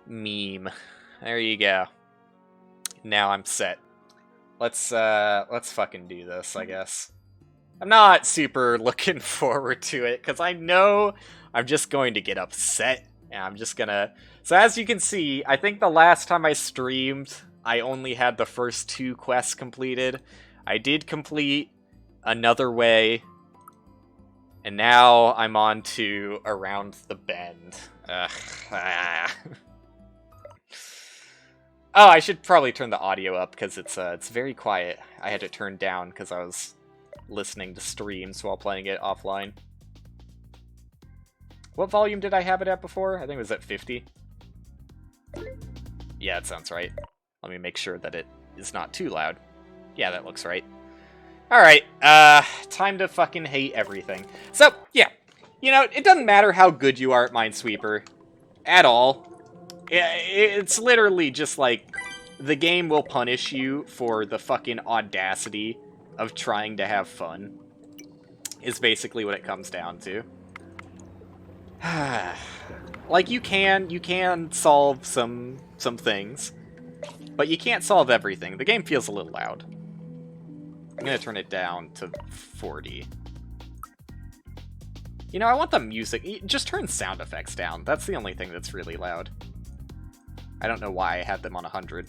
Meme. There you go. Now I'm set. Let's fucking do this, I guess. I'm not super looking forward to it, because I know I'm just going to get upset, and I'm just gonna... So as you can see, I think the last time I streamed, I only had the first 2 quests completed. I did complete Another Way, and now I'm on to Around the Bend. Oh, I should probably turn the audio up, because it's very quiet. I had to turn down because I was listening to streams while playing it offline. What volume did I have it at before? I think it was at 50. Yeah, that sounds right. Let me make sure that it is not too loud. Yeah, that looks right. Alright, time to fucking hate everything. So, yeah. You know, it doesn't matter how good you are at Minesweeper. At all. It's literally just like, the game will punish you for the fucking audacity of trying to have fun. Is basically what it comes down to. Like, you can solve some things, but you can't solve everything. The game feels a little loud. I'm gonna turn it down to 40. You know, I want the music... Just turn sound effects down. That's the only thing that's really loud. I don't know why I had them on 100.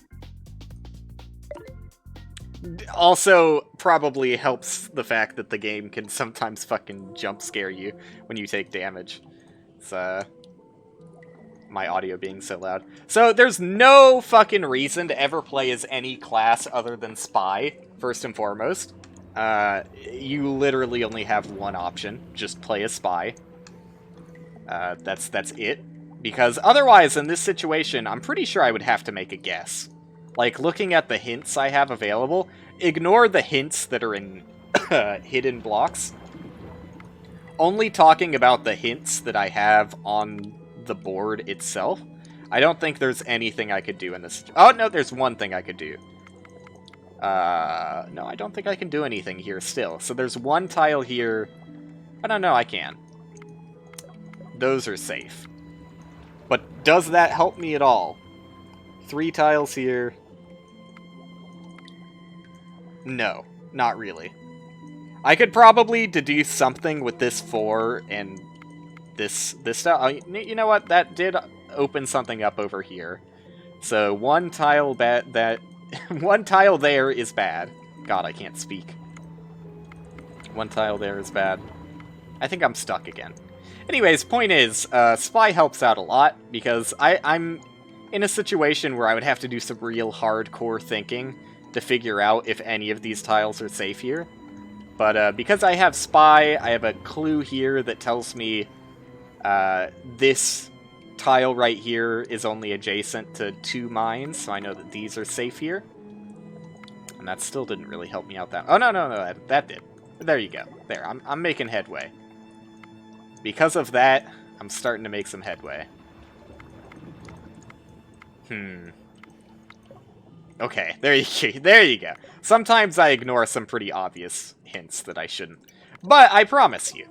Also, probably helps the fact that the game can sometimes fucking jump scare you when you take damage. It's, my audio being so loud. So, there's no fucking reason to ever play as any class other than Spy, first and foremost. You literally only have one option. Just play as Spy. That's it. Because otherwise, in this situation, I'm pretty sure I would have to make a guess. Like, looking at the hints I have available, ignore the hints that are in hidden blocks. Only talking about the hints that I have on the board itself, I don't think there's anything I could do in this... Oh, no, there's one thing I could do. No, I don't think I can do anything here still. So there's one tile here. I don't know, I can. Those are safe. But does that help me at all? 3 tiles here. No, not really. I could probably deduce something with this 4 and this tile. You know what? That did open something up over here. So one tile one tile there is bad. God, I can't speak. One tile there is bad. I think I'm stuck again. Anyways, point is, Spy helps out a lot, because I'm in a situation where I would have to do some real hardcore thinking to figure out if any of these tiles are safe here. But because I have Spy, I have a clue here that tells me this tile right here is only adjacent to 2 mines, so I know that these are safe here. And that still didn't really help me out that... Oh, no, that did. There you go. There, I'm making headway. Because of that, I'm starting to make some headway. Okay, there you go. Sometimes I ignore some pretty obvious hints that I shouldn't. But I promise you,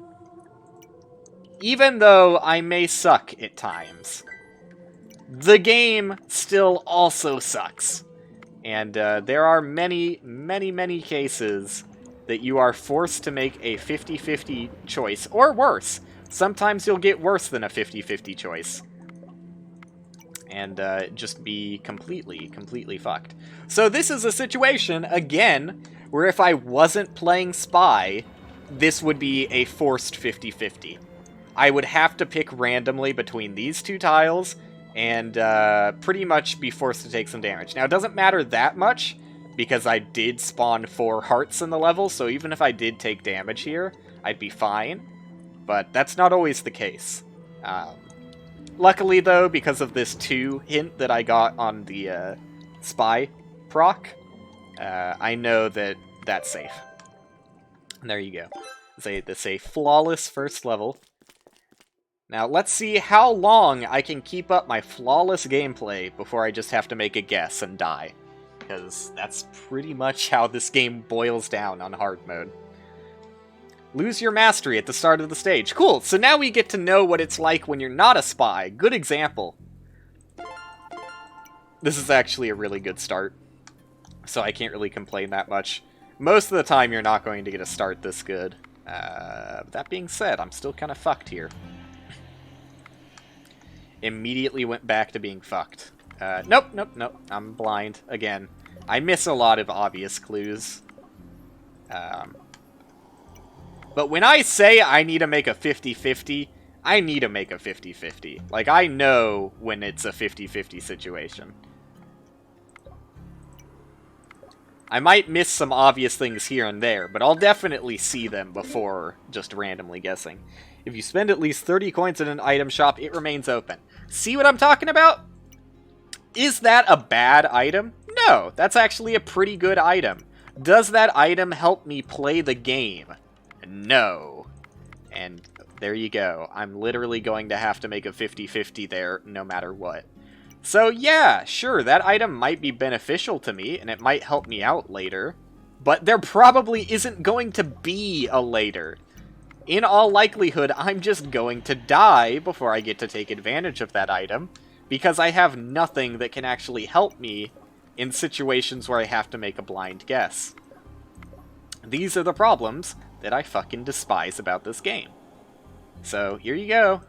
even though I may suck at times, the game still also sucks. And there are many, many, many cases that you are forced to make a 50-50 choice, or worse. Sometimes you'll get worse than a 50-50 choice. And just be completely fucked. So this is a situation, again, where if I wasn't playing Spy, this would be a forced 50-50. I would have to pick randomly between these 2 tiles, and pretty much be forced to take some damage. Now, it doesn't matter that much, because I did spawn 4 hearts in the level, so even if I did take damage here, I'd be fine. But that's not always the case. Luckily, though, because of this 2 hint that I got on the Spy proc, I know that that's safe. And there you go. It's a flawless first level. Now, let's see how long I can keep up my flawless gameplay before I just have to make a guess and die. Because that's pretty much how this game boils down on hard mode. Lose your mastery at the start of the stage. Cool, so now we get to know what it's like when you're not a spy. Good example. This is actually a really good start, so I can't really complain that much. Most of the time, you're not going to get a start this good. That being said, I'm still kind of fucked here. Immediately went back to being fucked. Nope. I'm blind again. I miss a lot of obvious clues. But when I say I need to make a 50-50, I need to make a 50-50. Like, I know when it's a 50-50 situation. I might miss some obvious things here and there, but I'll definitely see them before just randomly guessing. If you spend at least 30 coins in an item shop, it remains open. See what I'm talking about? Is that a bad item? No, that's actually a pretty good item. Does that item help me play the game? No. And there you go. I'm literally going to have to make a 50-50 there no matter what. So yeah, sure, that item might be beneficial to me, and it might help me out later, but there probably isn't going to be a later. In all likelihood, I'm just going to die before I get to take advantage of that item, because I have nothing that can actually help me in situations where I have to make a blind guess. These are the problems that I fucking despise about this game. So, here you go.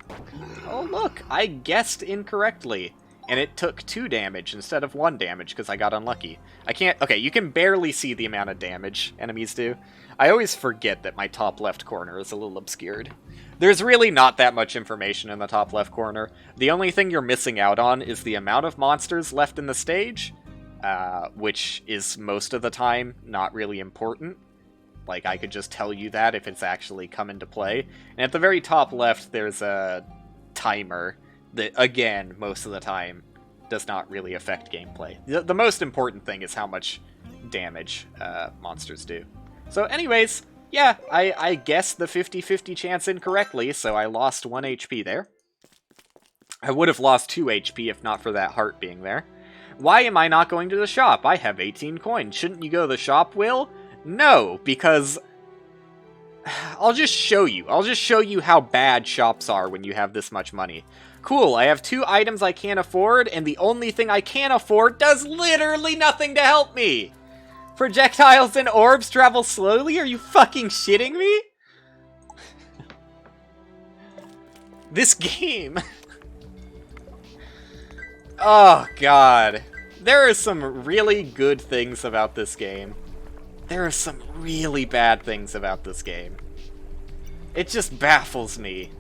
Oh look, I guessed incorrectly. And it took 2 damage instead of 1 damage because I got unlucky. I can't... Okay, you can barely see the amount of damage enemies do. I always forget that my top left corner is a little obscured. There's really not that much information in the top left corner. The only thing you're missing out on is the amount of monsters left in the stage, which is most of the time not really important. Like, I could just tell you that if it's actually come into play. And at the very top left, there's a timer that, again, most of the time, does not really affect gameplay. The most important thing is how much damage monsters do. So anyways, yeah, I guessed the 50-50 chance incorrectly, so I lost 1 HP there. I would have lost 2 HP if not for that heart being there. Why am I not going to the shop? I have 18 coins. Shouldn't you go to the shop, Will? No, because... I'll just show you. I'll just show you how bad shops are when you have this much money. Cool, I have 2 items I can't afford, and the only thing I can afford does literally nothing to help me! Projectiles and orbs travel slowly? Are you fucking shitting me? This game... Oh, God. There are some really good things about this game. There are some really bad things about this game. It just baffles me.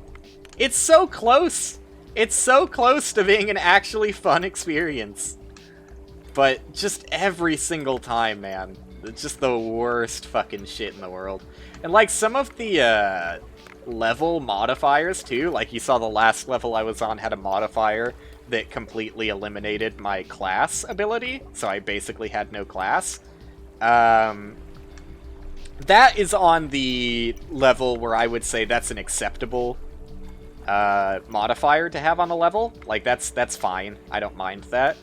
It's so close! It's so close to being an actually fun experience. But just every single time, man. It's just the worst fucking shit in the world. And like some of the level modifiers too, like you saw the last level I was on had a modifier that completely eliminated my class ability, so I basically had no class. That is on the level where I would say that's an acceptable modifier to have on a level. Like, that's fine. I don't mind that.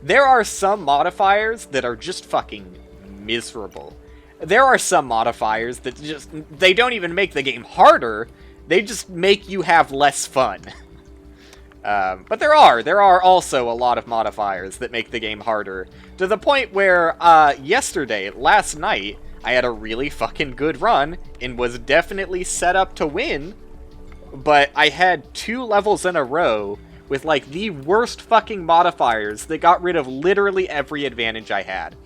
There are some modifiers that are just fucking miserable. There are some modifiers that just... They don't even make the game harder. They just make you have less fun. But there are also a lot of modifiers that make the game harder. To the point where, last night, I had a really fucking good run and was definitely set up to win. But I had 2 levels in a row with, like, the worst fucking modifiers that got rid of literally every advantage I had.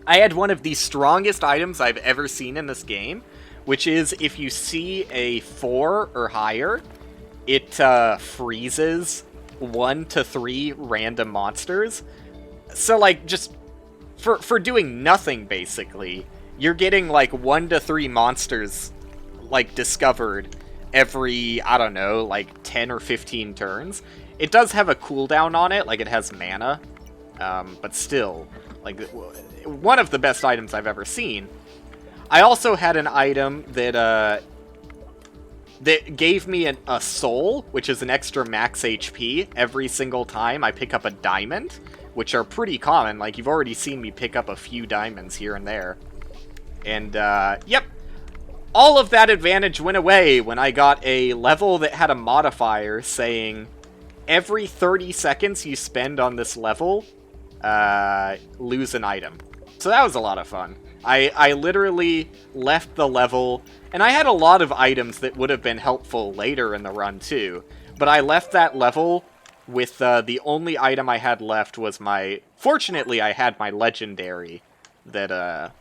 I had one of the strongest items I've ever seen in this game, which is if you see a 4 or higher, it freezes 1 to 3 random monsters. So, like, just for doing nothing, basically, you're getting, like, 1 to 3 monsters, like, discovered every, I don't know, like 10 or 15 turns. It does have a cooldown on it, like it has mana, but still, like, one of the best items I've ever seen. I also had an item that that gave me a soul, which is an extra max HP every single time I pick up a diamond, which are pretty common. Like, you've already seen me pick up a few diamonds here and there. And, yep. All of that advantage went away when I got a level that had a modifier saying every 30 seconds you spend on this level, lose an item. So that was a lot of fun. I literally left the level, and I had a lot of items that would have been helpful later in the run too, but I left that level with the only item I had left was my... Fortunately, I had my legendary that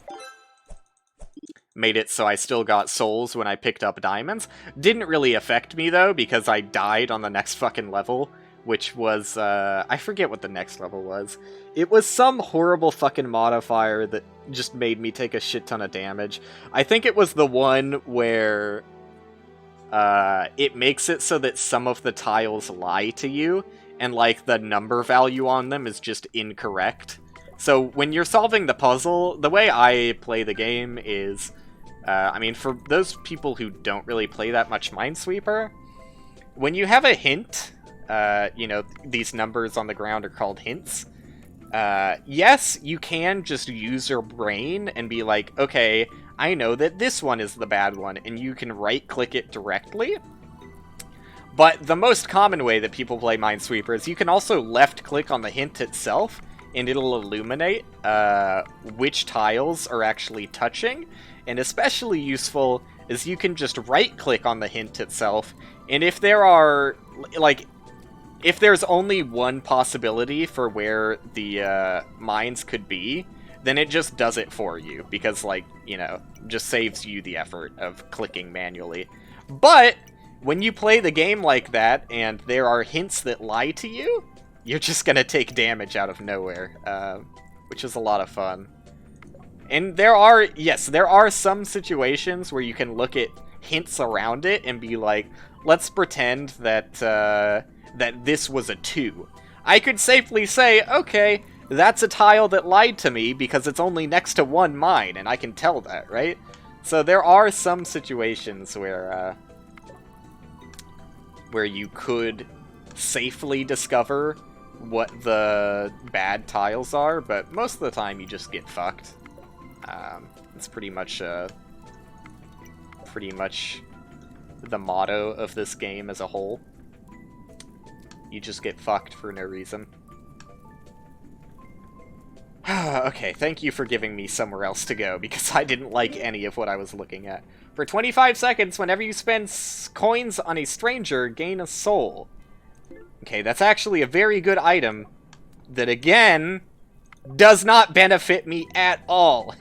made it so I still got souls when I picked up diamonds. Didn't really affect me though, because I died on the next fucking level, which was, I forget what the next level was. It was some horrible fucking modifier that just made me take a shit ton of damage. I think it was the one where it makes it so that some of the tiles lie to you, and like the number value on them is just incorrect. So when you're solving the puzzle, the way I play the game is, I mean, for those people who don't really play that much Minesweeper, when you have a hint, you know, these numbers on the ground are called hints. Yes, you can just use your brain and be like, okay, I know that this one is the bad one, and you can right-click it directly. But the most common way that people play Minesweeper is you can also left-click on the hint itself, and it'll illuminate which tiles are actually touching. And especially useful is you can just right-click on the hint itself, and if there are, like, if there's only one possibility for where the mines could be, then it just does it for you, because, like, you know, just saves you the effort of clicking manually. But when you play the game like that, and there are hints that lie to you, you're just gonna take damage out of nowhere, which is a lot of fun. And there are, yes, there are some situations where you can look at hints around it and be like, let's pretend that, that this was a 2. I could safely say, okay, that's a tile that lied to me because it's only next to one mine, and I can tell that, right? So there are some situations where you could safely discover what the bad tiles are, but most of the time you just get fucked. It's pretty much the motto of this game as a whole. You just get fucked for no reason. Okay, thank you for giving me somewhere else to go, because I didn't like any of what I was looking at. For 25 seconds, whenever you spend coins on a stranger, gain a soul. Okay, that's actually a very good item that, again, does not benefit me at all.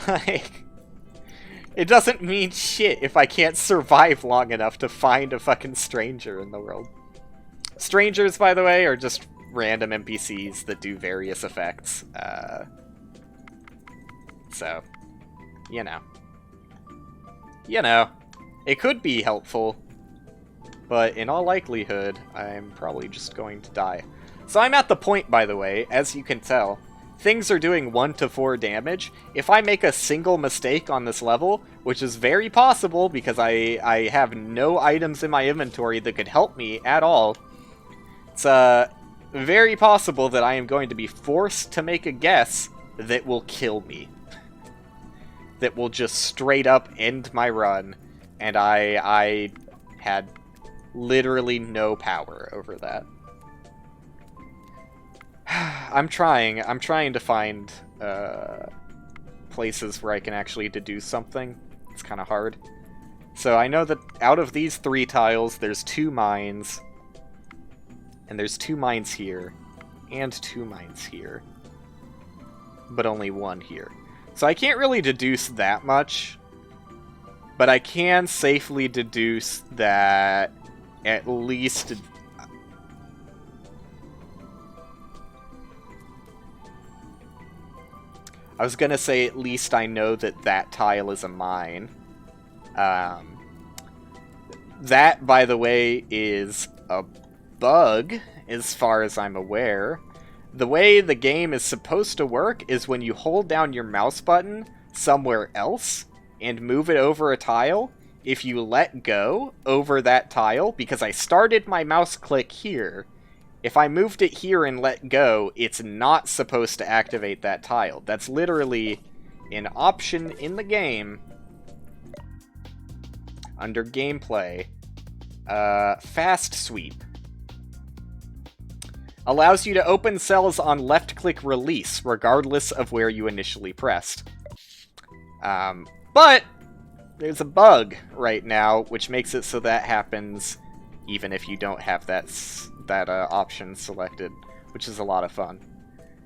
Like, it doesn't mean shit if I can't survive long enough to find a fucking stranger in the world. Strangers, by the way, are just random NPCs that do various effects. So, you know. You know, it could be helpful, but in all likelihood, I'm probably just going to die. So I'm at the point, by the way, as you can tell, things are doing 1 to 4 damage. If I make a single mistake on this level, which is very possible because I have no items in my inventory that could help me at all, it's very possible that I am going to be forced to make a guess that will kill me. That will just straight up end my run, and I had literally no power over that. I'm trying to find places where I can actually deduce something. It's kind of hard. So I know that out of these 3 tiles, there's 2 mines, and there's 2 mines here, and 2 mines here, but only 1 here. So I can't really deduce that much, but I can safely deduce that at least... I was gonna say at least I know that that tile is a mine. That, by the way, is a bug, as far as I'm aware. The way the game is supposed to work is when you hold down your mouse button somewhere else and move it over a tile, if you let go over that tile, because I started my mouse click here, if I moved it here and let go, it's not supposed to activate that tile. That's literally an option in the game under gameplay. Fast sweep. Allows you to open cells on left-click release, regardless of where you initially pressed. But there's a bug right now, which makes it so that happens even if you don't have that option selected, which is a lot of fun.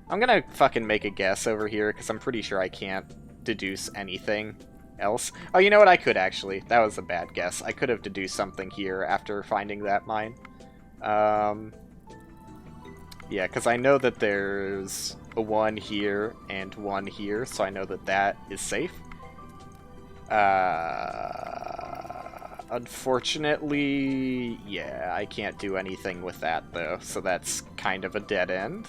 I'm gonna fucking make a guess over here, because I'm pretty sure I can't deduce anything else. Oh, you know what? I could actually. That was a bad guess. I could have deduced something here after finding that mine. Yeah, because I know that there's a one here and one here, so I know that that is safe. Unfortunately, yeah, I can't do anything with that, though, so that's kind of a dead end.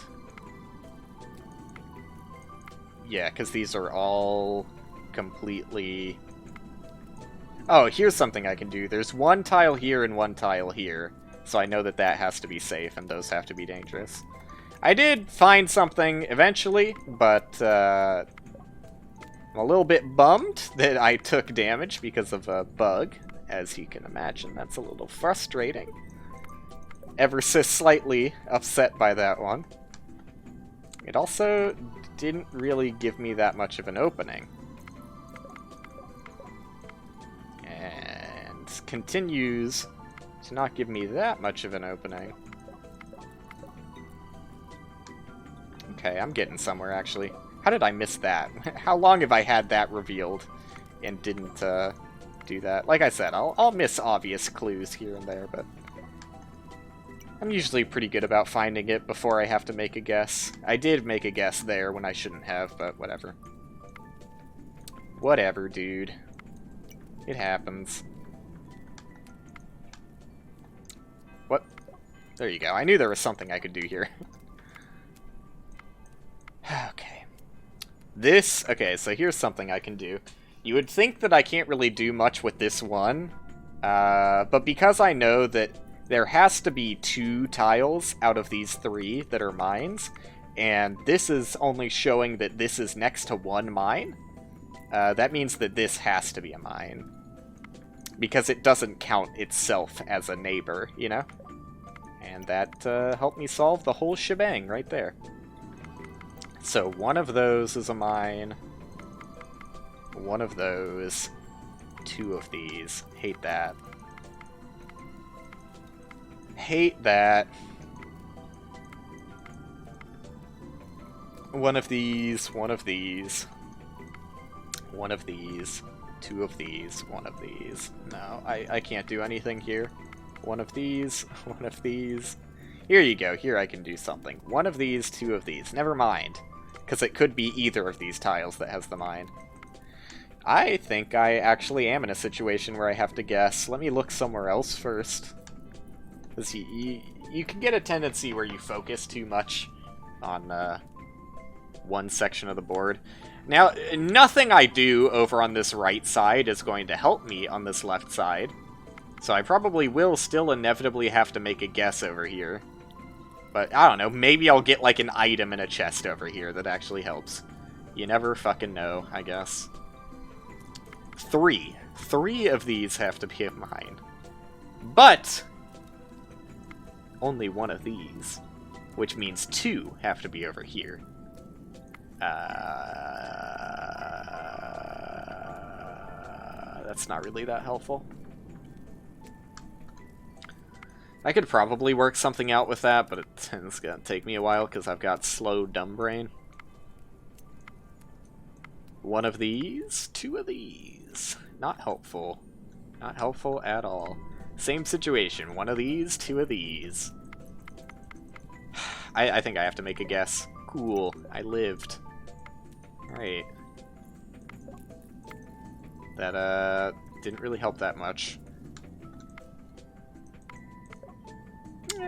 Yeah, because these are all completely... Oh, here's something I can do. There's one tile here and one tile here, so I know that that has to be safe, and those have to be dangerous. I did find something eventually, but I'm a little bit bummed that I took damage because of a bug. As you can imagine, that's a little frustrating. Ever so slightly upset by that one. It also didn't really give me that much of an opening. And continues to not give me that much of an opening. Okay, I'm getting somewhere, actually. How did I miss that? How long have I had that revealed and didn't do that? Like I said, I'll miss obvious clues here and there, but I'm usually pretty good about finding it before I have to make a guess. I did make a guess there when I shouldn't have, but whatever. Whatever, dude. It happens. What? There you go. I knew there was something I could do here. Okay. Okay, so here's something I can do. You would think that I can't really do much with this one, but because I know that there has to be 2 tiles out of these 3 that are mines, and this is only showing that this is next to 1 mine, that means that this has to be a mine. Because it doesn't count itself as a neighbor, you know? And that helped me solve the whole shebang right there. So one of those is a mine. One of those. 2 of these. Hate that. Hate that. One of these. One of these. One of these. 2 of these. 1 of these. No, I can't do anything here. 1 of these. 1 of these. Here you go. Here I can do something. 1 of these. 2 of these. Never mind. Because it could be either of these tiles that has the mine. I think I actually am in a situation where I have to guess. Let me look somewhere else first. Because you can get a tendency where you focus too much on one section of the board. Now, nothing I do over on this right side is going to help me on this left side. So I probably will still inevitably have to make a guess over here. But, I don't know, maybe I'll get like an item in a chest over here that actually helps. You never fucking know, I guess. 3. 3 of these have to be of mine. But only 1 of these. Which means 2 have to be over here. That's not really that helpful. I could probably work something out with that, but it's gonna take me a while because I've got slow dumb brain. 1 of these, 2 of these. Not helpful. Not helpful at all. Same situation. 1 of these, 2 of these. I think I have to make a guess. Cool. I lived. Alright. That, didn't really help that much.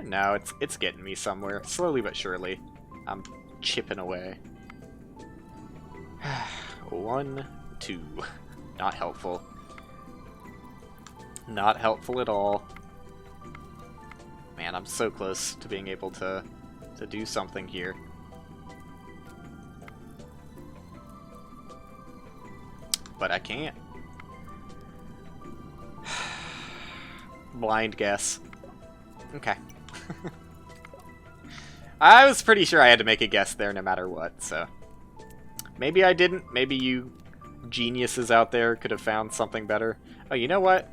No, it's getting me somewhere. Slowly but surely. I'm chipping away. 1, 2. Not helpful. Not helpful at all. Man, I'm so close to being able to do something here. But I can't. Blind guess. Okay. I was pretty sure I had to make a guess there no matter what, so... Maybe I didn't. Maybe you geniuses out there could have found something better. Oh, you know what?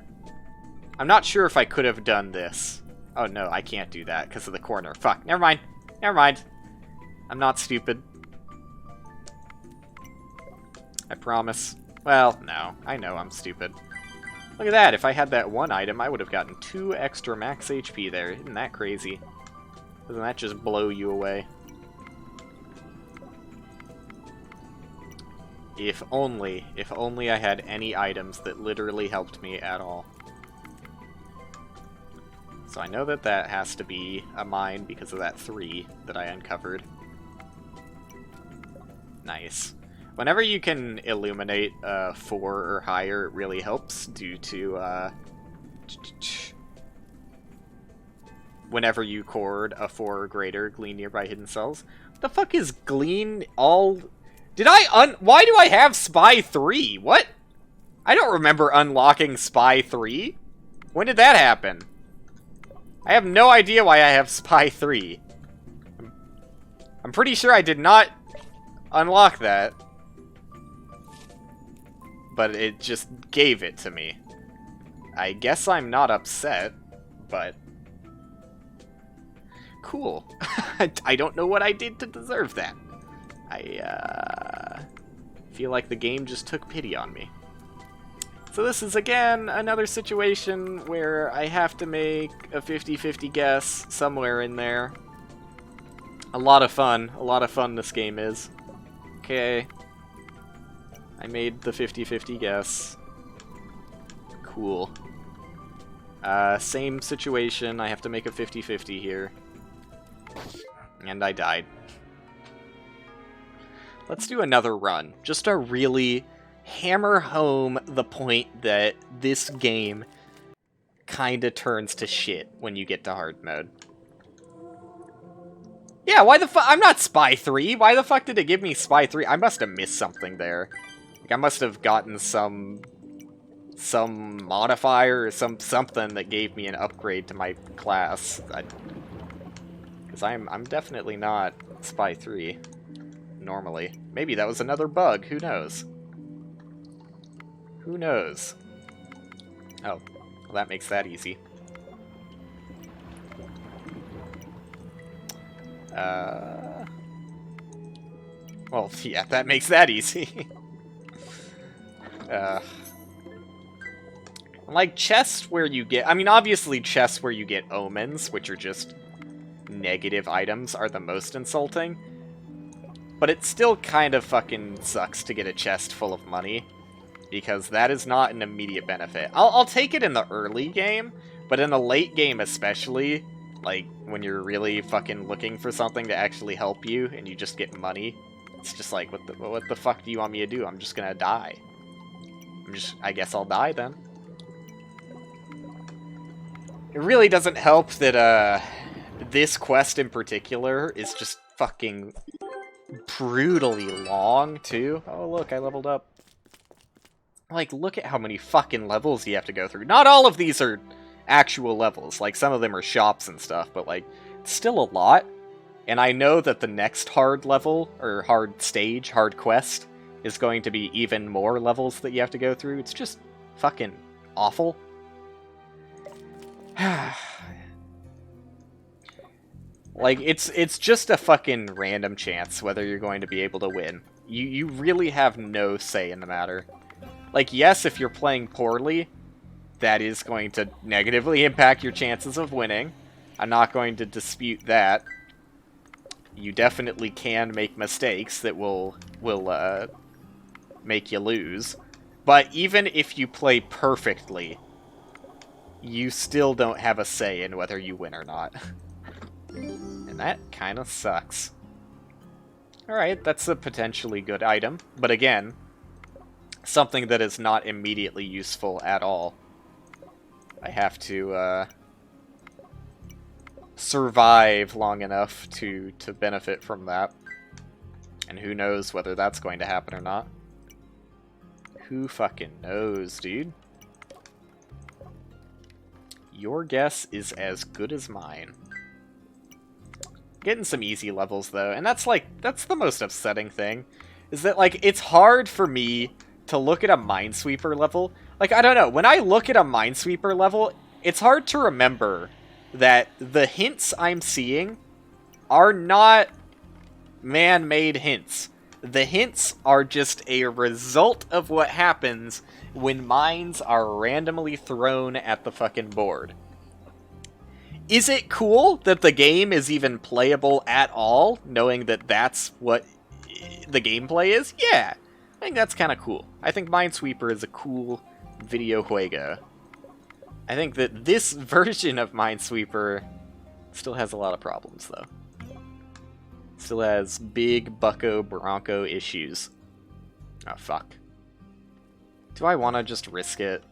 I'm not sure if I could have done this. Oh, no, I can't do that because of the corner. Fuck, never mind. Never mind. I'm not stupid. I promise. Well, no. I know I'm stupid. Look at that. If I had that one item, I would have gotten 2 extra max HP there. Isn't that crazy? Doesn't that just blow you away? If only I had any items that literally helped me at all. So I know that that has to be a mine because of that 3 that I uncovered. Nice. Whenever you can illuminate 4 or higher, it really helps due to whenever you cord a 4 or greater, glean nearby hidden cells. What the fuck is glean all... Did I Why do I have Spy 3? What? I don't remember unlocking Spy 3. When did that happen? I have no idea why I have Spy 3. I'm pretty sure I did not unlock that. But it just gave it to me. I guess I'm not upset, but... Cool. I don't know what I did to deserve that. I feel like the game just took pity on me. So this is, again, another situation where I have to make a 50-50 guess somewhere in there. A lot of fun this game is. Okay. I made the 50-50 guess. Cool. Same situation, I have to make a 50-50 here. And I died. Let's do another run, just to really hammer home the point that this game kinda turns to shit when you get to hard mode. Yeah, why the fuck? I'm not Spy 3. Why the fuck did it give me Spy 3? I must have missed something there. Like, I must have gotten some modifier or something that gave me an upgrade to my class. Because I'm definitely not Spy 3. Normally. Maybe that was another bug. Who knows? Who knows? Oh, well, that makes that easy. Well, yeah, that makes that easy. Like chests where you get... I mean, obviously chests where you get omens, which are just negative items, are the most insulting. But it still kind of fucking sucks to get a chest full of money, because that is not an immediate benefit. I'll take it in the early game, but in the late game especially, like, when you're really fucking looking for something to actually help you, and you just get money, it's just like, what the fuck do you want me to do? I'm just gonna die. I guess I'll die then. It really doesn't help that, this quest in particular is just fucking brutally long, too. Oh, look, I leveled up. Like, look at how many fucking levels you have to go through. Not all of these are actual levels. Like, some of them are shops and stuff, but, like, it's still a lot. And I know that the next hard level, or hard stage, hard quest, is going to be even more levels that you have to go through. It's just fucking awful. Like, it's just a fucking random chance whether you're going to be able to win. You really have no say in the matter. Like, yes, if you're playing poorly, that is going to negatively impact your chances of winning. I'm not going to dispute that. You definitely can make mistakes that will make you lose. But even if you play perfectly, you still don't have a say in whether you win or not. And that kind of sucks. Alright, that's a potentially good item. But again, something that is not immediately useful at all. I have to survive long enough to benefit from that. And who knows whether that's going to happen or not. Who fucking knows, dude? Your guess is as good as mine. Getting some easy levels, though, and that's the most upsetting thing, is that, like, it's hard for me to look at a minesweeper level. Like, I don't know, when I look at a minesweeper level, it's hard to remember that the hints I'm seeing are not man-made hints. The hints are just a result of what happens when mines are randomly thrown at the fucking board. Is it cool that the game is even playable at all, knowing that that's what the gameplay is? Yeah, I think that's kind of cool. I think Minesweeper is a cool video juego. I think that this version of Minesweeper still has a lot of problems, though. Still has big bucko bronco issues. Oh, fuck. Do I want to just risk it?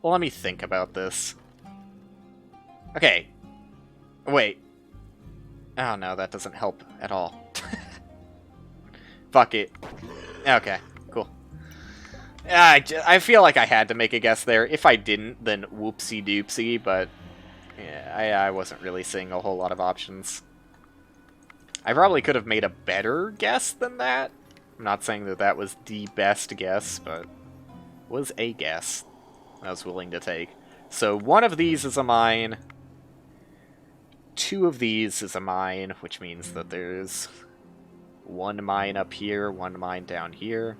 Well, let me think about this. Okay. Wait. Oh, no, that doesn't help at all. Fuck it. Okay, cool. I feel like I had to make a guess there. If I didn't, then whoopsie doopsie, but yeah, I wasn't really seeing a whole lot of options. I probably could have made a better guess than that. I'm not saying that that was the best guess, but was a guess I was willing to take. So one of these is a mine. Two of these is a mine, which means that there's one mine up here, one mine down here.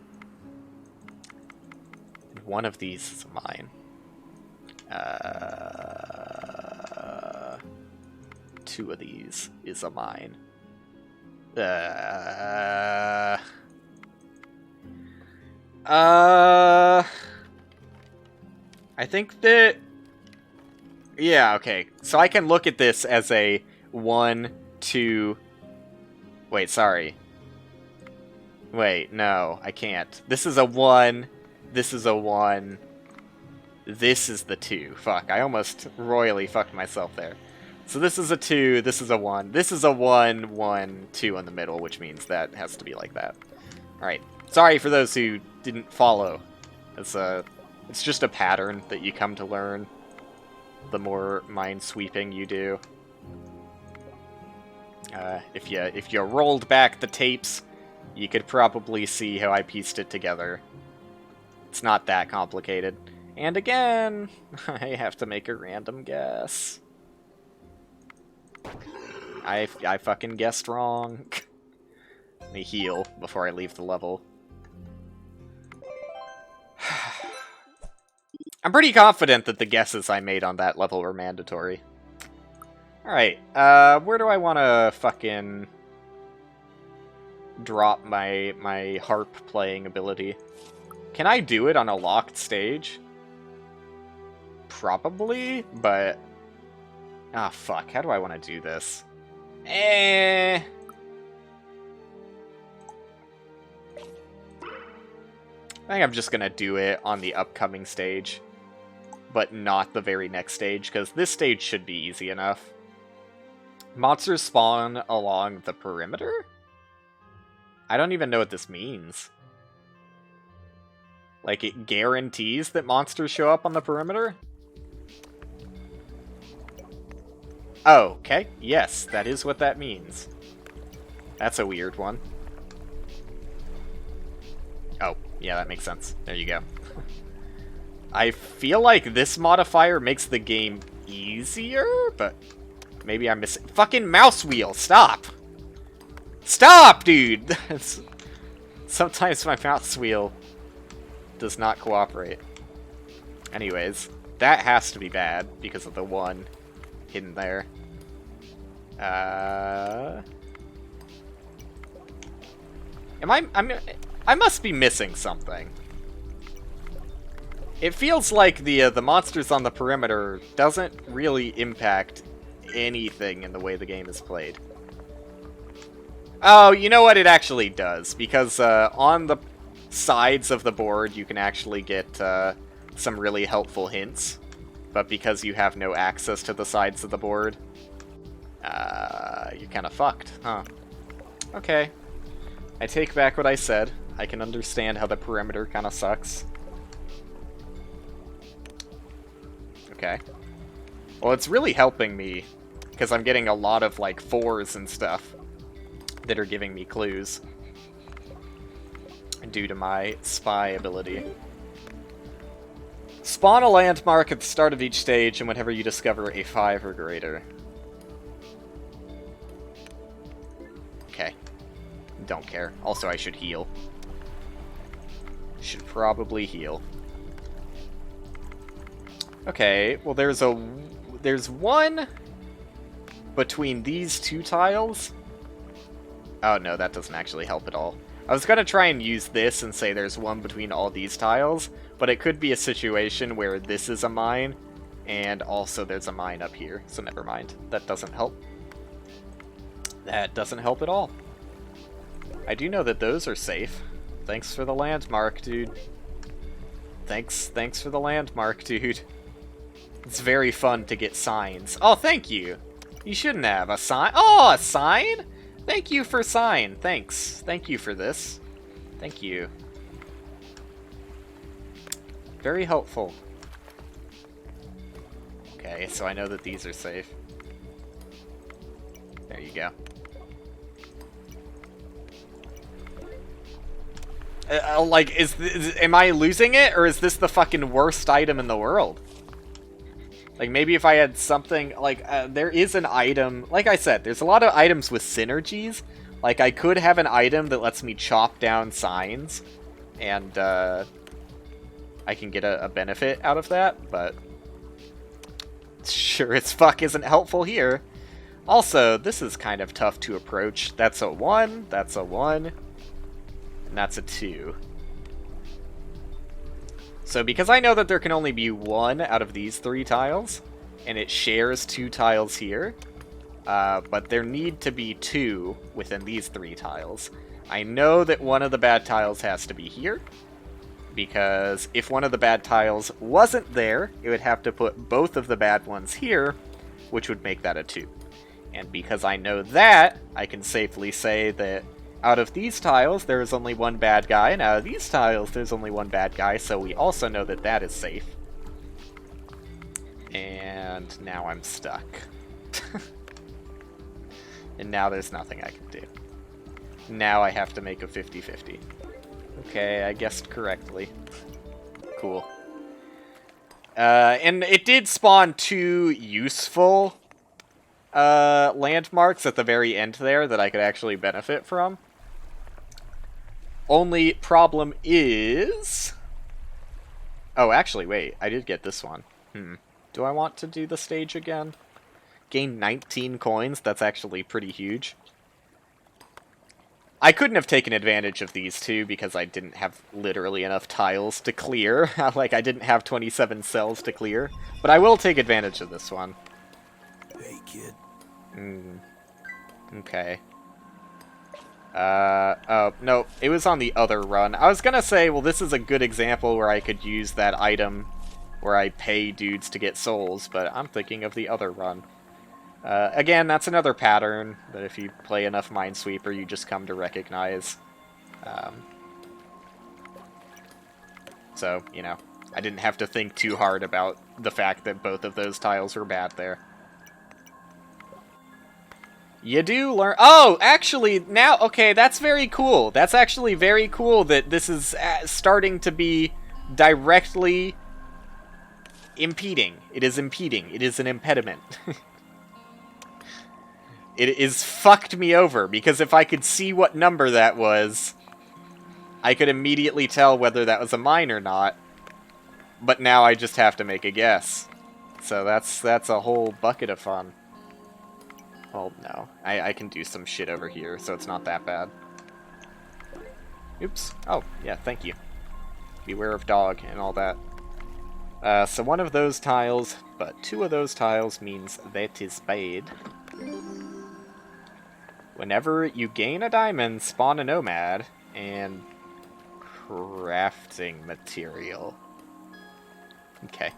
And one of these is a mine. Two of these is a mine. I think that... Yeah, okay. So I can look at this as a 1, 2... Wait, sorry. Wait, no, I can't. This is a 1, this is a 1, this is the 2. Fuck, I almost royally fucked myself there. So this is a 2, this is a 1, this is a 1, 1, 2 in the middle, which means that has to be like that. Alright, sorry for those who didn't follow. It's just a pattern that you come to learn the more minesweeping you do. If you rolled back the tapes, you could probably see how I pieced it together. It's not that complicated. And again, I have to make a random guess. I fucking guessed wrong. Let me heal before I leave the level. I'm pretty confident that the guesses I made on that level were mandatory. Alright, where do I want to fucking drop my harp playing ability? Can I do it on a locked stage? Probably, but... Ah, fuck, how do I want to do this? I think I'm just gonna do it on the upcoming stage, but not the very next stage, because this stage should be easy enough. Monsters spawn along the perimeter? I don't even know what this means. Like, it guarantees that monsters show up on the perimeter? Oh, okay. Yes, that is what that means. That's a weird one. Oh, yeah, that makes sense. There you go. I feel like this modifier makes the game easier, but maybe I'm missing... Fucking mouse wheel, stop! Stop, dude! Sometimes my mouse wheel does not cooperate. Anyways, that has to be bad because of the 1 hidden there. I must be missing something. It feels like the monsters on the perimeter doesn't really impact anything in the way the game is played. Oh, you know what? It actually does, because on the sides of the board you can actually get some really helpful hints, but because you have no access to the sides of the board, you're kind of fucked, huh? Okay. I take back what I said. I can understand how the perimeter kind of sucks. Okay. Well, it's really helping me because I'm getting a lot of, like, 4s and stuff that are giving me clues due to my spy ability. Spawn a landmark at the start of each stage, and whenever you discover a 5 or greater. Okay. Don't care. Also, I should heal. Should probably heal. Okay, well there's one between these 2 tiles. Oh no, that doesn't actually help at all. I was gonna try and use this and say there's one between all these tiles, but it could be a situation where this is a mine, and also there's a mine up here, so never mind. That doesn't help. That doesn't help at all. I do know that those are safe. Thanks for the landmark, dude. Thanks for the landmark, dude. It's very fun to get signs. Oh, thank you! You shouldn't have a sign. Oh, a sign? Thank you for sign. Thanks. Thank you for this. Thank you. Very helpful. Okay, so I know that these are safe. There you go. Like, am I losing it, or is this the fucking worst item in the world? Like, maybe if I had something, like, there is an item, like I said, there's a lot of items with synergies. Like, I could have an item that lets me chop down signs, and, I can get a benefit out of that, but sure as fuck isn't helpful here. Also, this is kind of tough to approach. That's a 1, that's a 1, and that's a 2. So because I know that there can only be 1 out of these 3 tiles, and it shares 2 tiles here, but there need to be 2 within these 3 tiles. I know that one of the bad tiles has to be here, because if one of the bad tiles wasn't there, it would have to put both of the bad ones here, which would make that a 2. And because I know that, I can safely say that out of these tiles, there is only 1 bad guy, and out of these tiles, there's only 1 bad guy, so we also know that that is safe. And now I'm stuck. And now there's nothing I can do. Now I have to make a 50-50. Okay, I guessed correctly. Cool. And it did spawn 2 useful landmarks at the very end there that I could actually benefit from. Only problem is... Oh, actually, wait. I did get this one. Do I want to do the stage again? Gain 19 coins? That's actually pretty huge. I couldn't have taken advantage of these two because I didn't have literally enough tiles to clear. Like, I didn't have 27 cells to clear. But I will take advantage of this one. Hey, kid. Okay. Oh, no, it was on the other run. I was gonna say, well, this is a good example where I could use that item where I pay dudes to get souls, but I'm thinking of the other run. Again, that's another pattern that if you play enough Minesweeper, you just come to recognize. So, you know, I didn't have to think too hard about the fact that both of those tiles were bad there. You do learn... Oh, actually, now... Okay, that's very cool. That's actually very cool that this is starting to be directly impeding. It is impeding. It is an impediment. It is fucked me over, because if I could see what number that was, I could immediately tell whether that was a mine or not. But now I just have to make a guess. So that's a whole bucket of fun. Well, no. I can do some shit over here, so it's not that bad. Oops. Oh, yeah, thank you. Beware of dog and all that. So one of those tiles, but 2 of those tiles means that is bad. Whenever you gain a diamond, spawn a nomad, and crafting material. Okay.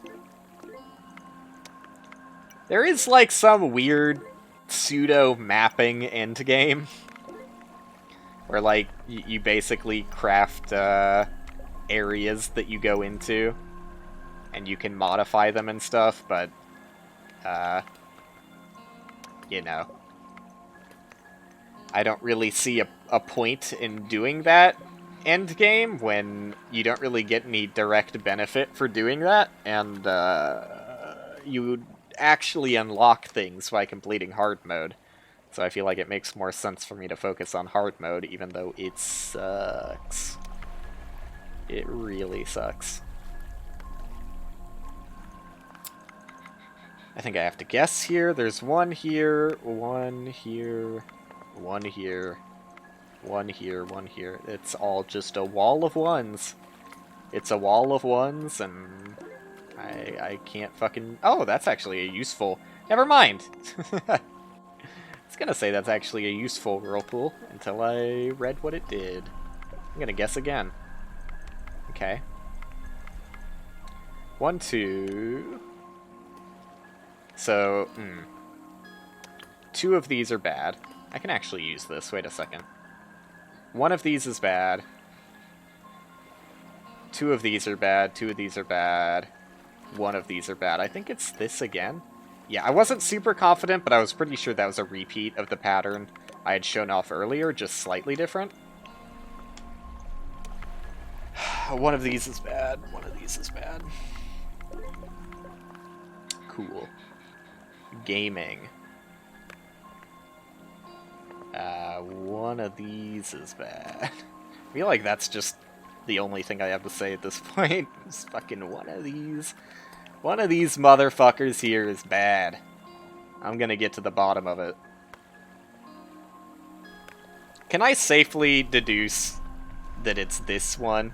There is, like, some weird pseudo-mapping endgame, where, like, you basically craft, areas that you go into, and you can modify them and stuff, but, you know, I don't really see a point in doing that end game when you don't really get any direct benefit for doing that, and you actually unlock things by completing hard mode. So I feel like it makes more sense for me to focus on hard mode, even though it sucks. It really sucks. I think I have to guess here. There's one here, one here, one here, one here, one here. It's all just a wall of ones. It's a wall of ones, and I can't fucking... Oh, that's actually a useful... Never mind! I was gonna say that's actually a useful whirlpool until I read what it did. I'm gonna guess again. Okay. 1, 2... So, 2 of these are bad. I can actually use this. Wait a second. 1 of these is bad. 2 of these are bad. 2 of these are bad. 1 of these are bad. I think it's this again. Yeah, I wasn't super confident, but I was pretty sure that was a repeat of the pattern I had shown off earlier, just slightly different. 1 of these is bad. 1 of these is bad. Cool. Gaming. 1 of these is bad. I feel like that's just the only thing I have to say at this point. Just fucking 1 of these. 1 of these motherfuckers here is bad. I'm gonna get to the bottom of it. Can I safely deduce that it's this one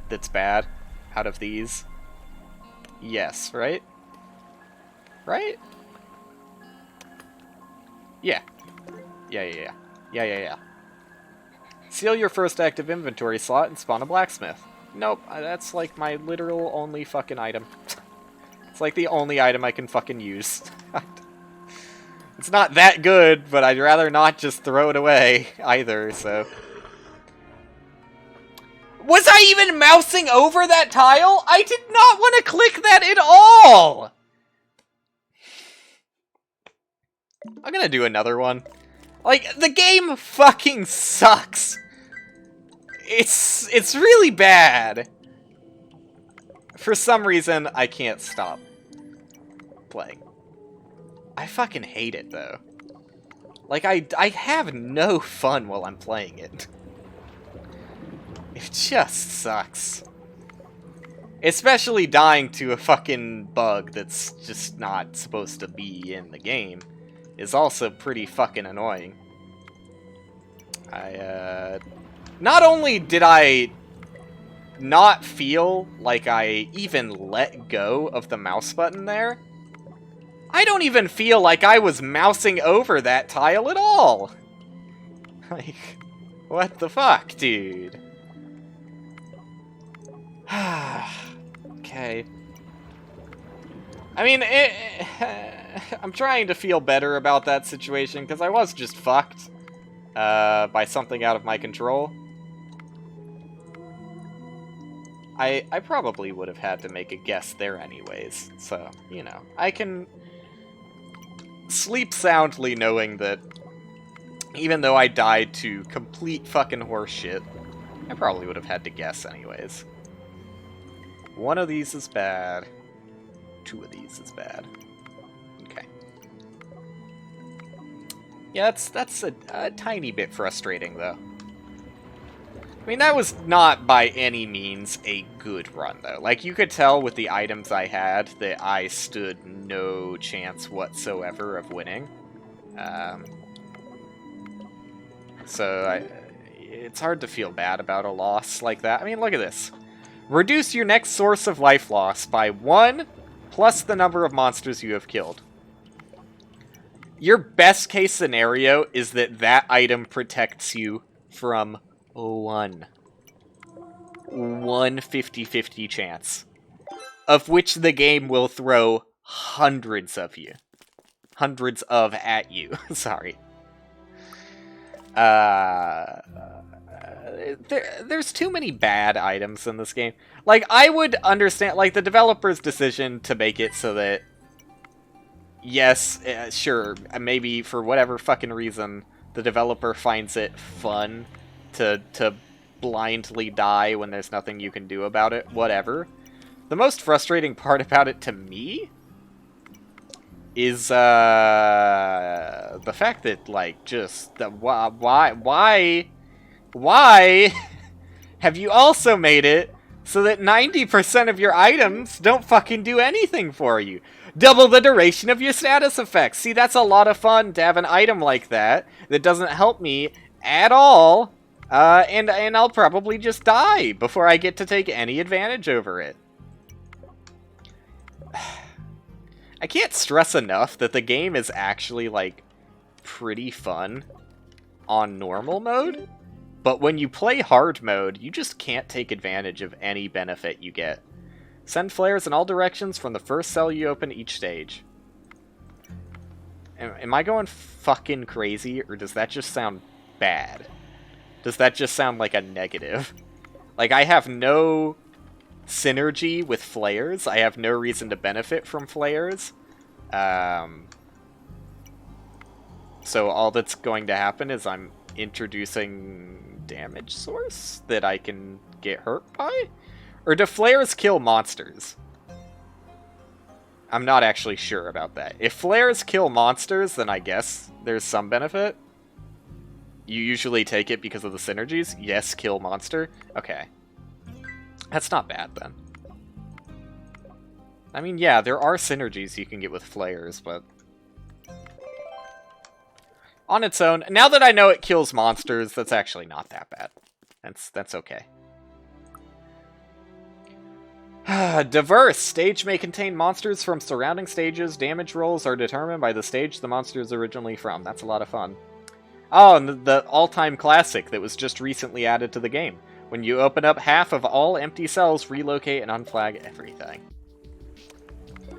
that's bad out of these? Yes, right? Right? Yeah. Yeah. Seal your first active inventory slot and spawn a blacksmith. Nope, that's like my literal only fucking item. It's like the only item I can fucking use. It's not that good, but I'd rather not just throw it away either, so... Was I even mousing over that tile? I did not want to click that at all! I'm gonna do another one. Like, the game fucking sucks. It's really bad. For some reason, I can't stop playing. I fucking hate it, though. Like, I have no fun while I'm playing it. It just sucks. Especially dying to a fucking bug that's just not supposed to be in the game is also pretty fucking annoying. Not only did I not feel like I even let go of the mouse button there, I don't even feel like I was mousing over that tile at all. Like, what the fuck, dude? Okay. I mean, I'm trying to feel better about that situation, because I was just fucked by something out of my control. I probably would have had to make a guess there anyways, so, you know. I can sleep soundly knowing that even though I died to complete fucking horseshit, I probably would have had to guess anyways. 1 of these is bad. 2 of these is bad. Okay. Yeah, that's a tiny bit frustrating, though. I mean, that was not by any means a good run, though. Like, you could tell with the items I had that I stood no chance whatsoever of winning. So, it's hard to feel bad about a loss like that. I mean, look at this. Reduce your next source of life loss by 1 plus the number of monsters you have killed. Your best case scenario is that that item protects you from 1 50-50 chance, of which the game will throw hundreds of at you. Sorry. There's too many bad items in this game. Like, I would understand, like, the developer's decision to make it so that yes, sure, maybe for whatever fucking reason, the developer finds it fun to blindly die when there's nothing you can do about it, whatever. The most frustrating part about it to me is the fact that, like, just the why have you also made it so that 90% of your items don't fucking do anything for you? Double the duration of your status effects. See, that's a lot of fun to have an item like that that doesn't help me at all, and I'll probably just die before I get to take any advantage over it. I can't stress enough that the game is actually, like, pretty fun on normal mode, but when you play hard mode, you just can't take advantage of any benefit you get. Send flares in all directions from the first cell you open each stage. Am I going fucking crazy, or does that just sound bad? Does that just sound like a negative? Like, I have no synergy with flares. I have no reason to benefit from flares. So all that's going to happen is I'm introducing damage source that I can get hurt by? Or do flares kill monsters? I'm not actually sure about that. If flares kill monsters, then I guess there's some benefit. You usually take it because of the synergies. Yes, kill monster. Okay. That's not bad, then. I mean, yeah, there are synergies you can get with flares, but on its own, now that I know it kills monsters, that's actually not that bad. That's okay. Diverse. Stage may contain monsters from surrounding stages. Damage rolls are determined by the stage the monster is originally from. That's a lot of fun. Oh, and the all-time classic that was just recently added to the game. When you open up half of all empty cells, relocate and unflag everything.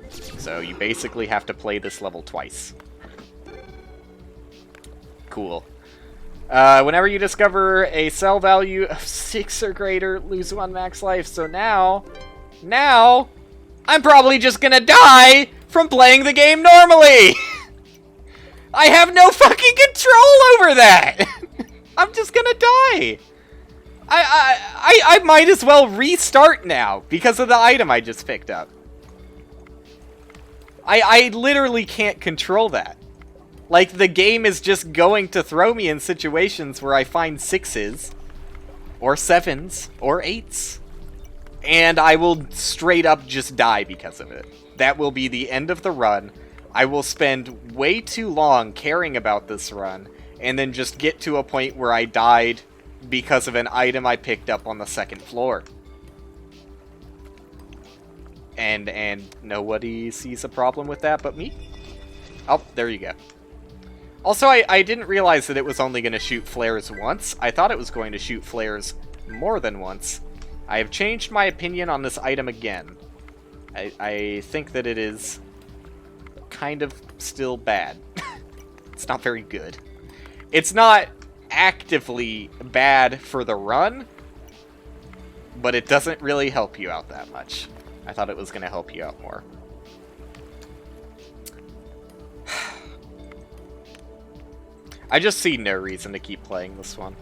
So you basically have to play this level twice. Cool. Whenever you discover a cell value of 6 or greater, lose 1 max life. So now, I'm probably just gonna die from playing the game normally! I have no fucking control over that! I'm just gonna die! I might as well restart now because of the item I just picked up. I literally can't control that. Like, the game is just going to throw me in situations where I find 6s, or 7s, or 8s. And I will straight up just die because of it. That will be the end of the run. I will spend way too long caring about this run, and then just get to a point where I died because of an item I picked up on the second floor. And nobody sees a problem with that but me? Oh, there you go. Also, I didn't realize that it was only going to shoot flares once. I thought it was going to shoot flares more than once. I have changed my opinion on this item again. I think that it is kind of still bad. It's not very good. It's not actively bad for the run, but it doesn't really help you out that much. I thought it was going to help you out more. I just see no reason to keep playing this one.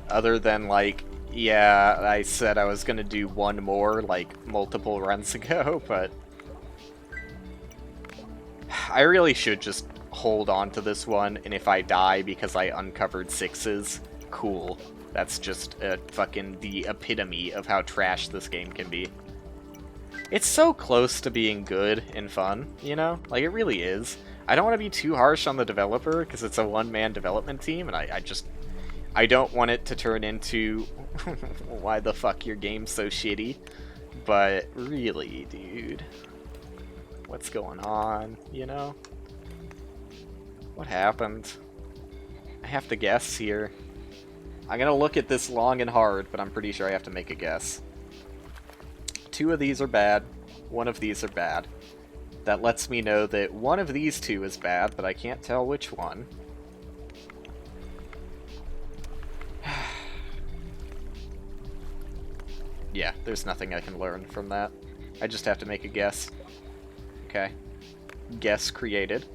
Other than, like, yeah, I said I was going to do one more, like, multiple runs ago, but I really should just hold on to this one, and if I die because I uncovered 6s, cool. That's just fucking the epitome of how trash this game can be. It's so close to being good and fun, you know? Like, it really is. I don't want to be too harsh on the developer, because it's a one-man development team, and I don't want it to turn into why the fuck your game's so shitty. But really, dude, what's going on, you know? What happened? I have to guess here. I'm gonna look at this long and hard, but I'm pretty sure I have to make a guess. 2 of these are bad. 1 of these are bad. That lets me know that one of these 2 is bad, but I can't tell which one. Yeah, there's nothing I can learn from that. I just have to make a guess. Okay. guess created.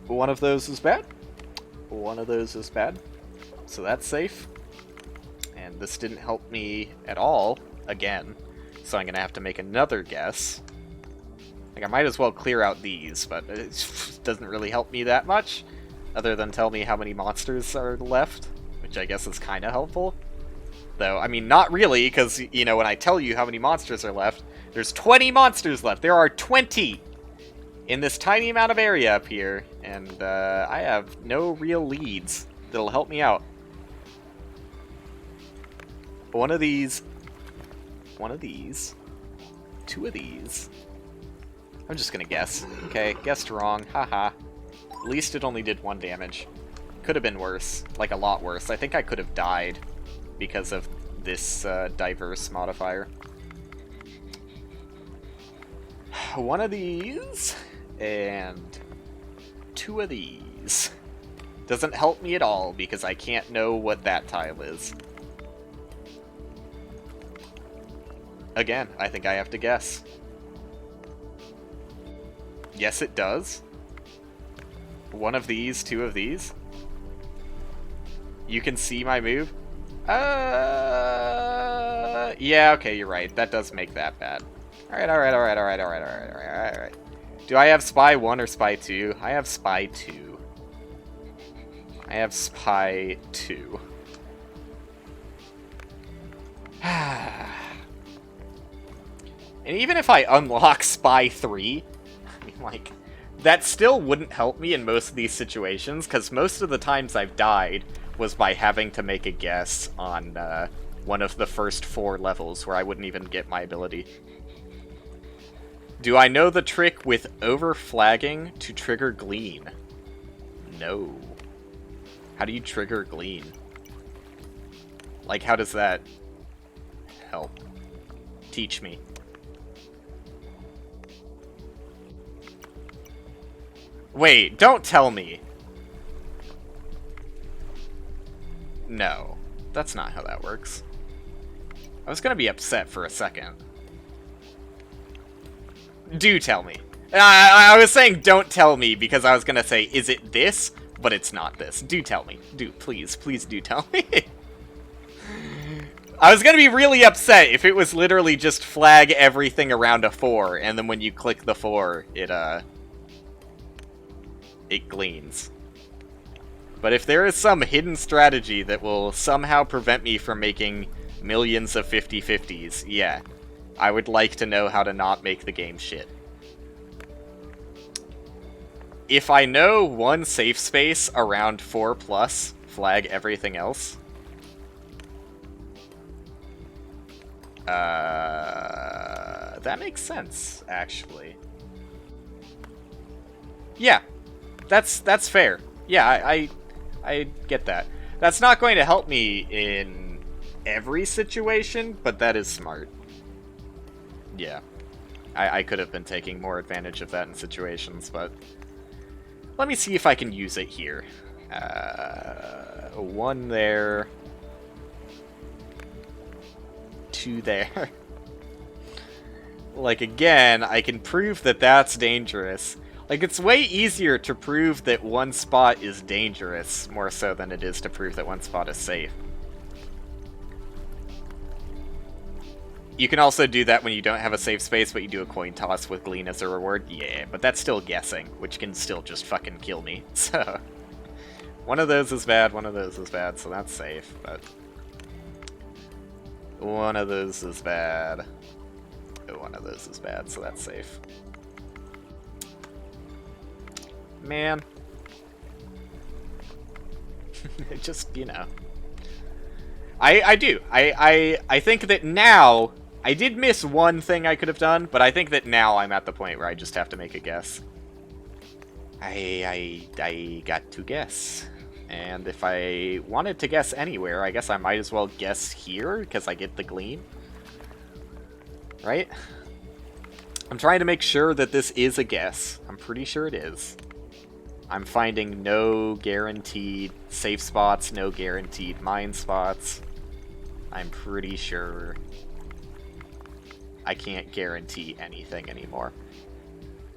One of those is bad. One of those is bad. So that's safe. And this didn't help me at all, again. So I'm going to have to make another guess. Like, I might as well clear out these, but it doesn't really help me that much. Other than tell me how many monsters are left, which I guess is kind of helpful. Though, I mean, not really, because, you know, when I tell you how many monsters are left, there's 20 monsters left. There are 20 in this tiny amount of area up here, and I have no real leads that'll help me out. One of these, two of these. I'm just gonna guess. Okay, guessed wrong, haha. At least it only did 1 damage. Could have been worse, like a lot worse. I think I could have died because of this diverse modifier. One of these, and 2 of these. Doesn't help me at all because I can't know what that tile is. Again, I think I have to guess. Yes, it does. 1 of these, 2 of these. You can see my move? Yeah, okay, you're right. That does make that bad. Alright. Do I have Spy 1 or Spy 2? I have Spy 2. I have Spy 2. And even if I unlock Spy 3, I mean, like, that still wouldn't help me in most of these situations, because most of the times I've died was by having to make a guess on one of the first 4 levels where I wouldn't even get my ability. Do I know the trick with over-flagging to trigger Glean? No. How do you trigger Glean? Like, how does that help? Teach me. Wait, don't tell me. No, that's not how that works. I was gonna be upset for a second. Do tell me. I was saying don't tell me because I was gonna say, is it this? But it's not this. Do tell me. Do, please do tell me. I was gonna be really upset if it was literally just flag everything around a 4, and then when you click the 4, it gleans. But if there is some hidden strategy that will somehow prevent me from making millions of 50-50s, yeah, I would like to know how to not make the game shit. If I know one safe space around 4+, flag everything else. That makes sense, actually. Yeah, that's fair. Yeah, I get that. That's not going to help me in every situation, but that is smart. Yeah. I could have been taking more advantage of that in situations, but let me see if I can use it here. 1 there. 2 there. Like, again, I can prove that that's dangerous. Like, it's way easier to prove that one spot is dangerous, more so than it is to prove that one spot is safe. You can also do that when you don't have a safe space, but you do a coin toss with Glean as a reward. Yeah, but that's still guessing, which can still just fucking kill me. So, one of those is bad, one of those is bad, so that's safe, but one of those is bad. One of those is bad, so that's safe. Man. Just, you know. I do. I think that now, I did miss one thing I could have done, but I think that now I'm at the point where I just have to make a guess. I got to guess. And if I wanted to guess anywhere, I guess I might as well guess here, because I get the Glean. Right? I'm trying to make sure that this is a guess. I'm pretty sure it is. I'm finding no guaranteed safe spots, no guaranteed mine spots. I'm pretty sure I can't guarantee anything anymore.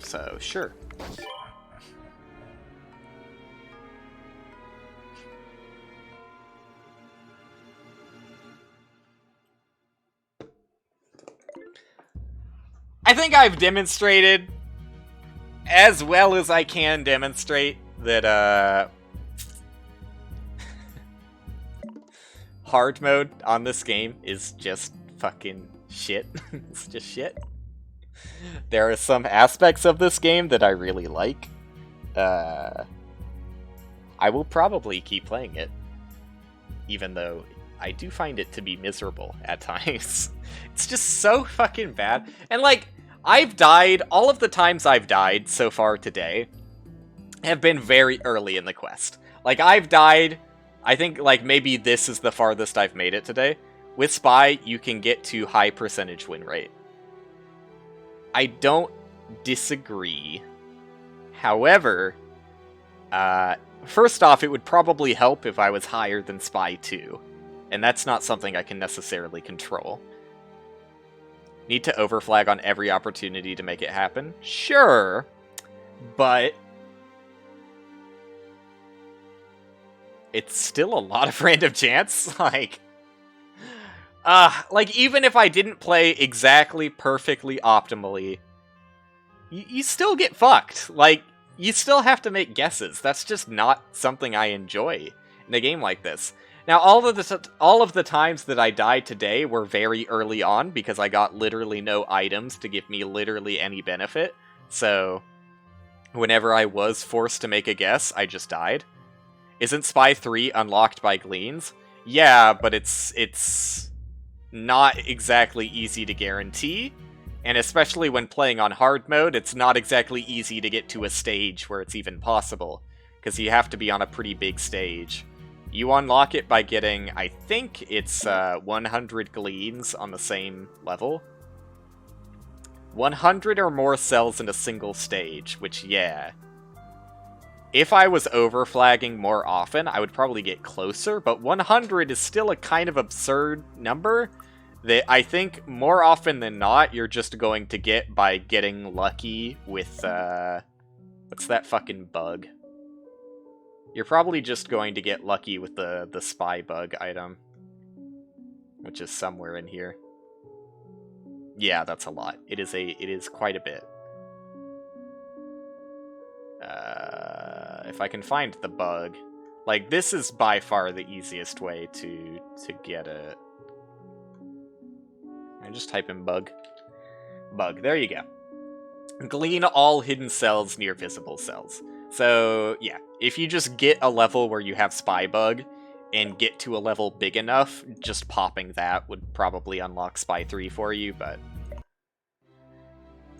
So, sure. I think I've demonstrated as well as I can demonstrate that, hard mode on this game is just fucking shit. It's just shit. There are some aspects of this game that I really like. I will probably keep playing it, even though I do find it to be miserable at times. It's just so fucking bad. And like, I've died, all of the times I've died so far today have been very early in the quest. Like, I've died, I think, like, maybe this is the farthest I've made it today. With Spy, you can get to high percentage win rate. I don't disagree. However, first off, it would probably help if I was higher than Spy 2. And that's not something I can necessarily control. Need to overflag on every opportunity to make it happen? Sure. But it's still a lot of random chance. Like, even if I didn't play exactly perfectly optimally, you still get fucked. Like, you still have to make guesses. That's just not something I enjoy in a game like this. Now, all of the times that I died today were very early on because I got literally no items to give me literally any benefit. So, whenever I was forced to make a guess, I just died. Isn't Spy 3 unlocked by Gleans? Yeah, but it's not exactly easy to guarantee. And especially when playing on hard mode, it's not exactly easy to get to a stage where it's even possible. Because you have to be on a pretty big stage. You unlock it by getting, I think it's 100 Gleans on the same level. 100 or more cells in a single stage, which, yeah. If I was overflagging more often, I would probably get closer, but 100 is still a kind of absurd number that I think more often than not, you're just going to get by getting lucky with, what's that fucking bug? You're probably just going to get lucky with the spy bug item, which is somewhere in here. Yeah, that's a lot. It is quite a bit. If I can find the bug, like, this is by far the easiest way to get it. I just type in bug. Bug. There you go. Glean all hidden cells near visible cells. So, yeah, if you just get a level where you have Spy Bug and get to a level big enough, just popping that would probably unlock Spy 3 for you, but...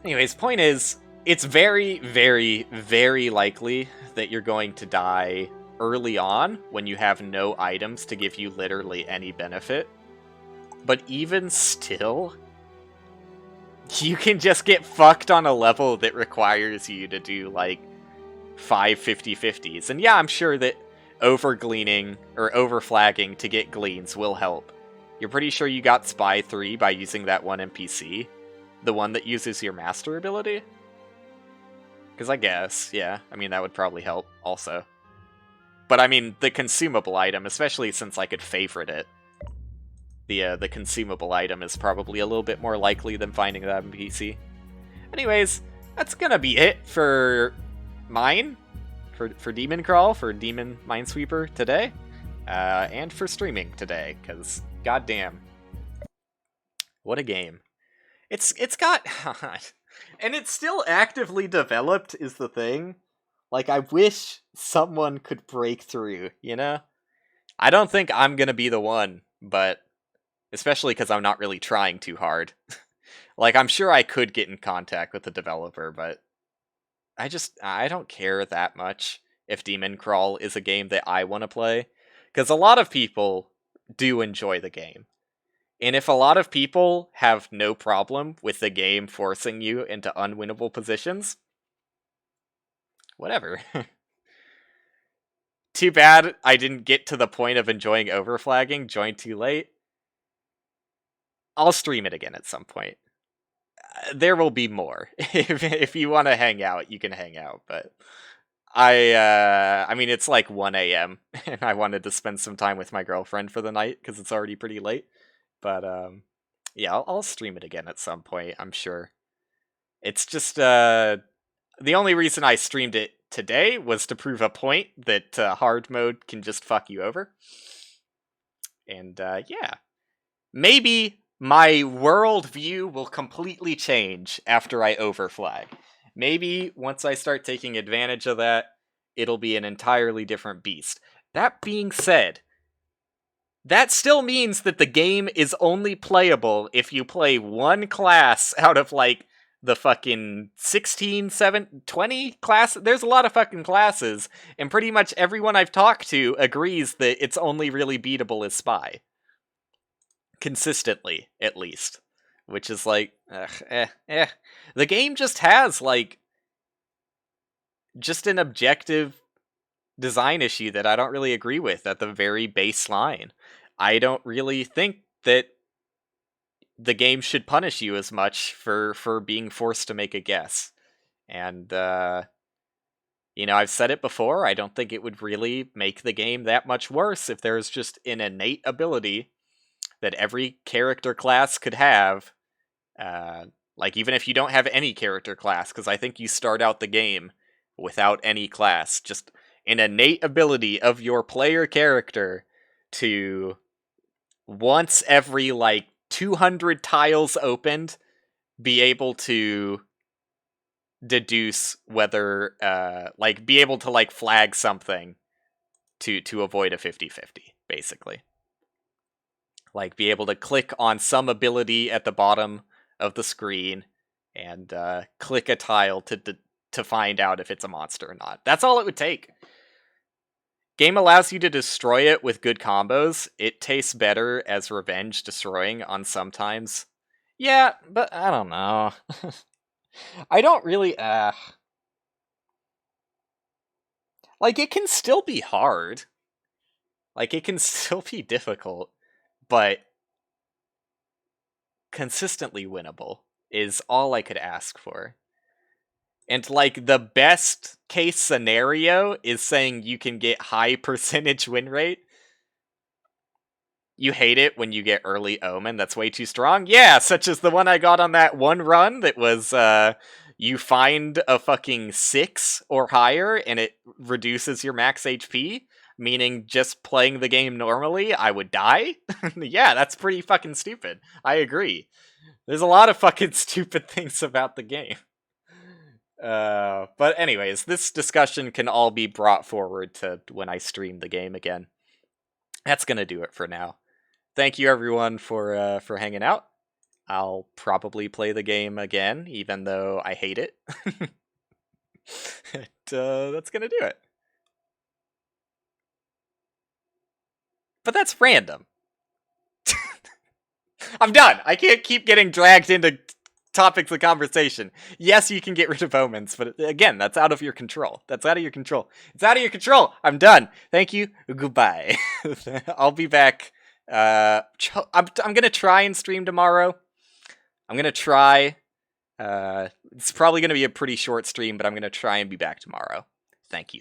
Anyways, point is, it's very, very, very likely that you're going to die early on when you have no items to give you literally any benefit. But even still, you can just get fucked on a level that requires you to do, like, 5 50-50s. And yeah, I'm sure that over-gleaning or over-flagging to get gleans will help. You're pretty sure you got Spy 3 by using that one NPC? The one that uses your master ability? Because I guess, yeah. I mean, that would probably help also. But I mean, the consumable item, especially since I could favorite it, the consumable item is probably a little bit more likely than finding that NPC. Anyways, that's gonna be it for mine, for DemonCrawl, for Demon Minesweeper today, and for streaming today, because goddamn, what a game. It's got, and it's still actively developed is the thing. Like, I wish someone could break through, you know? I don't think I'm gonna be the one, but especially because I'm not really trying too hard. Like, I'm sure I could get in contact with the developer, but I don't care that much if DemonCrawl is a game that I want to play. Because a lot of people do enjoy the game. And if a lot of people have no problem with the game forcing you into unwinnable positions, whatever. Too bad I didn't get to the point of enjoying overflagging, joined too late. I'll stream it again at some point. there will be more. If you want to hang out, you can hang out, but I mean, it's like 1 a.m. and I wanted to spend some time with my girlfriend for the night because it's already pretty late. But yeah, I'll stream it again at some point, I'm sure. It's just the only reason I streamed it today was to prove a point that hard mode can just fuck you over. And yeah, maybe my worldview will completely change after I overflag. Maybe once I start taking advantage of that, it'll be an entirely different beast. That being said, that still means that the game is only playable if you play one class out of, like, the fucking 16, 7, 20 class. There's a lot of fucking classes, and pretty much everyone I've talked to agrees that it's only really beatable as Spy. Consistently, at least. Which is like, The game just has, like, just an objective design issue that I don't really agree with at the very baseline. I don't really think that the game should punish you as much for being forced to make a guess. And, you know, I've said it before, I don't think it would really make the game that much worse if there's just an innate ability that every character class could have. Like, even if you don't have any character class, because I think you start out the game without any class, just an innate ability of your player character to, once every, like, 200 tiles opened, be able to deduce whether, like, be able to, like, flag something to avoid a 50-50, basically. Like, be able to click on some ability at the bottom of the screen and click a tile to find out if it's a monster or not. That's all it would take. Game allows you to destroy it with good combos. It tastes better as revenge destroying on sometimes. Yeah, but I don't know. I don't really, like, it can still be hard. Like, it can still be difficult, but consistently winnable is all I could ask for. And, like, the best case scenario is saying you can get high percentage win rate. You hate it when you get early Omen, that's way too strong. Yeah, such as the one I got on that one run that was, you find a fucking 6 or higher and it reduces your max HP, meaning just playing the game normally, I would die? Yeah, that's pretty fucking stupid. I agree. There's a lot of fucking stupid things about the game. But anyways, this discussion can all be brought forward to when I stream the game again. That's gonna do it for now. Thank you everyone for hanging out. I'll probably play the game again, even though I hate it. That's gonna do it. But that's random. I'm done! I can't keep getting dragged into topics of conversation. Yes, you can get rid of omens, but again, that's out of your control. That's out of your control. It's out of your control! I'm done! Thank you, goodbye. I'll be back. I'm gonna try and stream tomorrow. I'm gonna try. It's probably gonna be a pretty short stream, but I'm gonna try and be back tomorrow. Thank you.